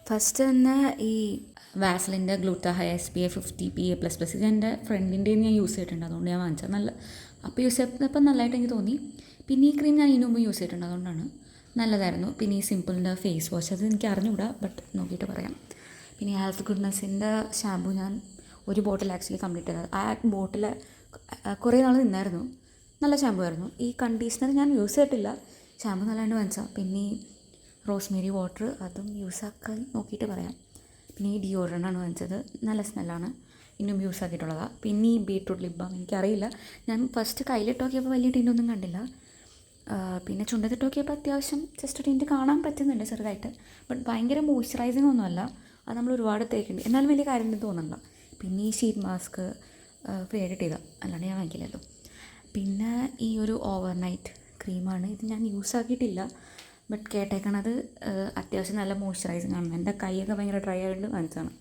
First തന്നെ ഈ വാസലിൻ്റെ ഗ്ലൂട്ടാഹൈ SPF 50 PA++, ഇത് എൻ്റെ ഫ്രണ്ടിൻ്റെ ഞാൻ യൂസ് ചെയ്തിട്ടുണ്ട്, അതുകൊണ്ട് ഞാൻ വാങ്ങിച്ചത്. നല്ല അപ്പോൾ യൂസ് ചെയ്തപ്പോൾ നല്ലതായിട്ട് എനിക്ക് തോന്നി. പിന്നെ ഈ ക്രീം ഞാൻ ഇതിനു മുമ്പ് യൂസ് ചെയ്തിട്ടുണ്ട്, അതുകൊണ്ടാണ് നല്ലതായിരുന്നു. പിന്നെ ഈ സിമ്പിളിൻ്റെ ഫേസ് വാഷ്, അത് എനിക്ക് അറിഞ്ഞുകൂടാ, ബട്ട് നോക്കിയിട്ട് പറയാം. പിന്നെ ഹെൽത്ത് ഗുഡ്നെസ്സിൻ്റെ ഷാമ്പു ഞാൻ ഒരു ബോട്ടിൽ ആക്ച്വലി കംപ്ലീറ്റ് ചെയ്തത്. ആ ബോട്ടിൽ കുറേ നാൾ നിന്നായിരുന്നു, നല്ല ഷാമ്പു ആയിരുന്നു. ഈ കണ്ടീഷണർ ഞാൻ യൂസ് ചെയ്തിട്ടില്ല, ഷാമ്പു നല്ലതായിട്ട് വാങ്ങിച്ചാൽ. പിന്നെ ഈ റോസ്മേരി വാട്ടർ, അതും യൂസാക്കാൻ നോക്കിയിട്ട് പറയാം. പിന്നെ ഈ ഡിയോഡ്രൻ്റാണ് വാങ്ങിച്ചത്, നല്ല സ്മെല്ലാണ്, ഇന്നും യൂസ് ആക്കിയിട്ടുള്ളതാണ്. പിന്നെ ഈ ബീട്രൂട്ട് ലിപ് ബാം, എനിക്കറിയില്ല, ഞാൻ ഫസ്റ്റ് കയ്യിലിട്ട് നോക്കിയപ്പോൾ വലിയ ടിൻ്റൊന്നും കണ്ടില്ല. പിന്നെ ചുണ്ടത്തിട്ട് നോക്കിയപ്പോൾ അത്യാവശ്യം ജസ്റ്റ് ടിൻ്റ് കാണാൻ പറ്റുന്നുണ്ട് ചെറുതായിട്ട്, ബട്ട് ഭയങ്കര മോയ്സ്ചറൈസിങ് ഒന്നുമല്ല, അത് നമ്മൾ ഒരുപാട് തേക്കുന്നുണ്ട്, എന്നാലും വലിയ കാര്യം തോന്നുന്നില്ല. പിന്നെ ഈ ഷീറ്റ് മാസ്ക് ഫ്രീ ആയിട്ട് ചെയ്താൽ, അല്ലാണ്ട് ഞാൻ വാങ്ങിക്കില്ലല്ലോ. പിന്നെ ഈ ഒരു ഓവർനൈറ്റ് ക്രീമാണ്, ഇത് ഞാൻ യൂസ് ആക്കിയിട്ടില്ല, ബട്ട് കേട്ടേക്കണത് അത്യാവശ്യം നല്ല മോയ്സ്ചറൈസിങ് ആണ്. എൻ്റെ കൈയൊക്കെ ഭയങ്കര ഡ്രൈ ആയിട്ട് വാങ്ങിച്ചതാണ്.